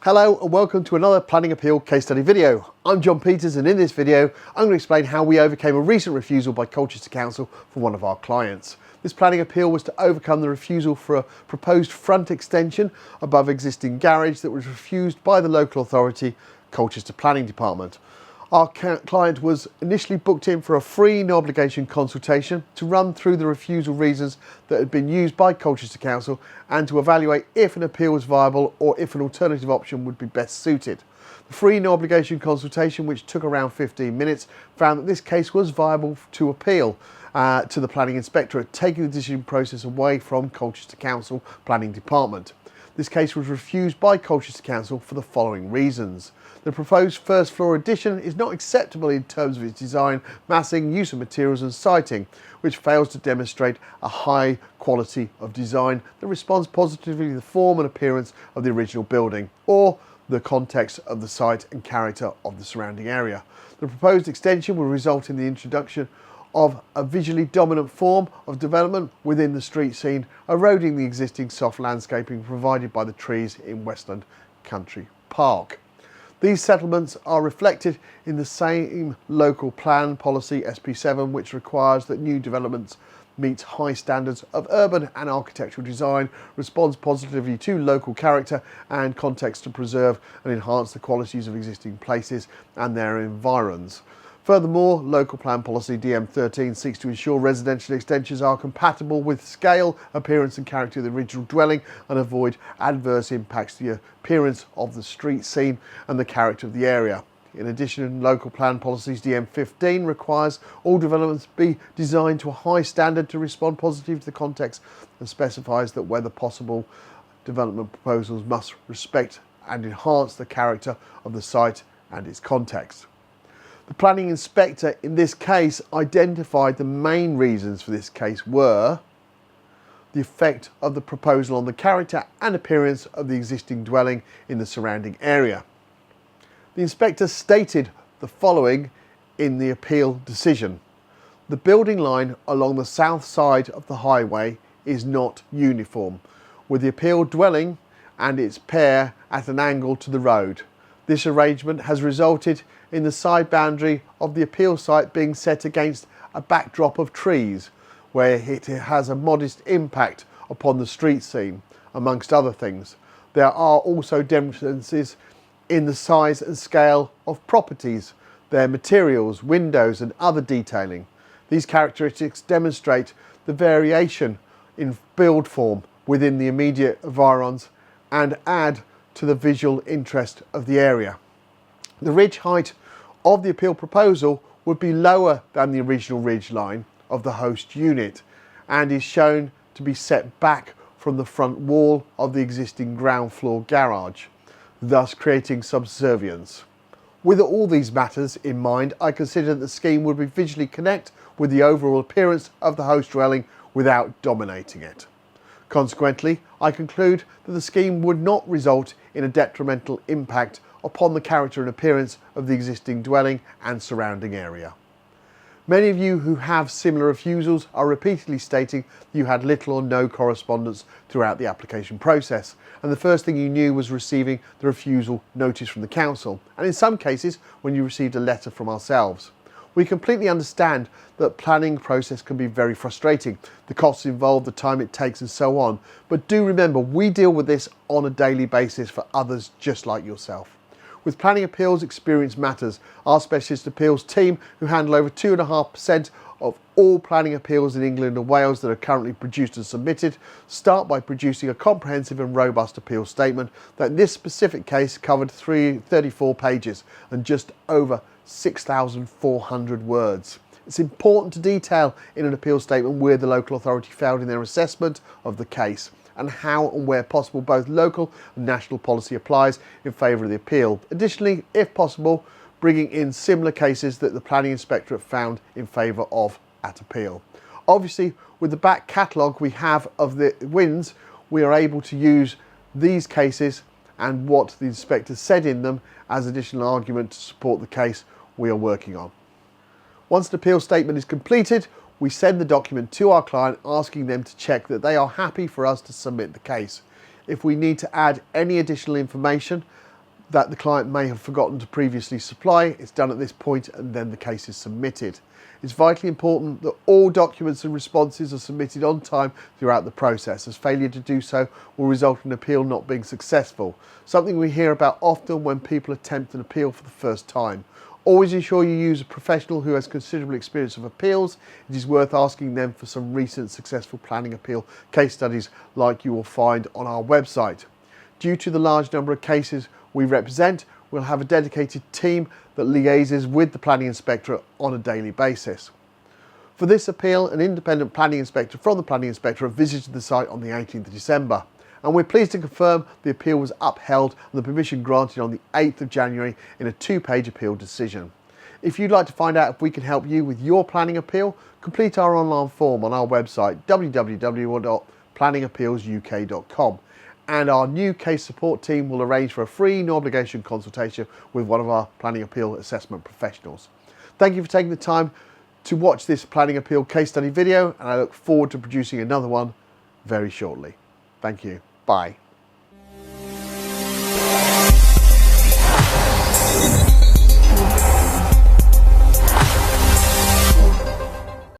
Hello and welcome to another planning appeal case study video. I'm John Peters, and in this video I'm going to explain how we overcame a recent refusal by Colchester Council for one of our clients. This planning appeal was to overcome the refusal for a proposed front extension above existing garage that was refused by the local authority, Colchester Planning Department. Our client was initially booked in for a free no obligation consultation to run through the refusal reasons that had been used by Colchester Council and to evaluate if an appeal was viable or if an alternative option would be best suited. The free no obligation consultation, which took around 15 minutes, found that this case was viable to appeal to the Planning Inspectorate, taking the decision process away from Colchester Council Planning Department. This case was refused by Colchester Council for the following reasons. The proposed first floor addition is not acceptable in terms of its design, massing, use of materials and siting, which fails to demonstrate a high quality of design that responds positively to the form and appearance of the original building or the context of the site and character of the surrounding area. The proposed extension will result in the introduction of a visually dominant form of development within the street scene, eroding the existing soft landscaping provided by the trees in Westland Country Park. These settlements are reflected in the same local plan policy SP7, which requires that new developments meet high standards of urban and architectural design, responds positively to local character and context to preserve and enhance the qualities of existing places and their environs. Furthermore, local plan policy DM13 seeks to ensure residential extensions are compatible with scale, appearance and character of the original dwelling and avoid adverse impacts to the appearance of the street scene and the character of the area. In addition, local plan policies DM15 requires all developments be designed to a high standard to respond positively to the context and specifies that whether possible, development proposals must respect and enhance the character of the site and its context. The planning inspector in this case identified the main reasons for this case were the effect of the proposal on the character and appearance of the existing dwelling in the surrounding area. The inspector stated the following in the appeal decision. The building line along the south side of the highway is not uniform, with the appealed dwelling and its pair at an angle to the road. This arrangement has resulted in the side boundary of the appeal site being set against a backdrop of trees, where it has a modest impact upon the street scene, amongst other things. There are also differences in the size and scale of properties, their materials, windows and other detailing. These characteristics demonstrate the variation in build form within the immediate environs and add to the visual interest of the area. The ridge height of the appeal proposal would be lower than the original ridge line of the host unit and is shown to be set back from the front wall of the existing ground floor garage, thus creating subservience. With all these matters in mind, I consider that the scheme would be visually connect with the overall appearance of the host dwelling without dominating it. Consequently, I conclude that the scheme would not result in a detrimental impact upon the character and appearance of the existing dwelling and surrounding area. Many of you who have similar refusals are repeatedly stating you had little or no correspondence throughout the application process, and the first thing you knew was receiving the refusal notice from the council, and in some cases when you received a letter from ourselves. We completely understand that planning process can be very frustrating, the costs involved, the time it takes and so on, but do remember we deal with this on a daily basis for others just like yourself. With planning appeals, experience matters. Our specialist appeals team, who handle over 2.5% of all planning appeals in England and Wales that are currently produced and submitted, start by producing a comprehensive and robust appeal statement that in this specific case covered 34 pages and just over 6,400 words. It's important to detail in an appeal statement where the local authority failed in their assessment of the case and how and where possible both local and national policy applies in favour of the appeal. Additionally, if possible, bringing in similar cases that the Planning Inspectorate found in favour of at appeal. Obviously, with the back catalogue we have of the wins, we are able to use these cases and what the inspector said in them as additional argument to support the case we are working on. Once the appeal statement is completed, we send the document to our client asking them to check that they are happy for us to submit the case. If we need to add any additional information, that the client may have forgotten to previously supply. It's done at this point and then the case is submitted. It's vitally important that all documents and responses are submitted on time throughout the process, as failure to do so will result in an appeal not being successful, something we hear about often when people attempt an appeal for the first time. Always ensure you use a professional who has considerable experience of appeals. It is worth asking them for some recent successful planning appeal case studies like you will find on our website. Due to the large number of cases we represent, we'll have a dedicated team that liaises with the Planning Inspectorate on a daily basis. For this appeal, an independent planning inspector from the Planning Inspectorate visited the site on the 18th of December. And we're pleased to confirm the appeal was upheld and the permission granted on the 8th of January in a 2-page appeal decision. If you'd like to find out if we can help you with your planning appeal, complete our online form on our website www.planningappealsuk.com, and our new case support team will arrange for a free no obligation consultation with one of our planning appeal assessment professionals. Thank you for taking the time to watch this planning appeal case study video, and I look forward to producing another one very shortly. Thank you. Bye.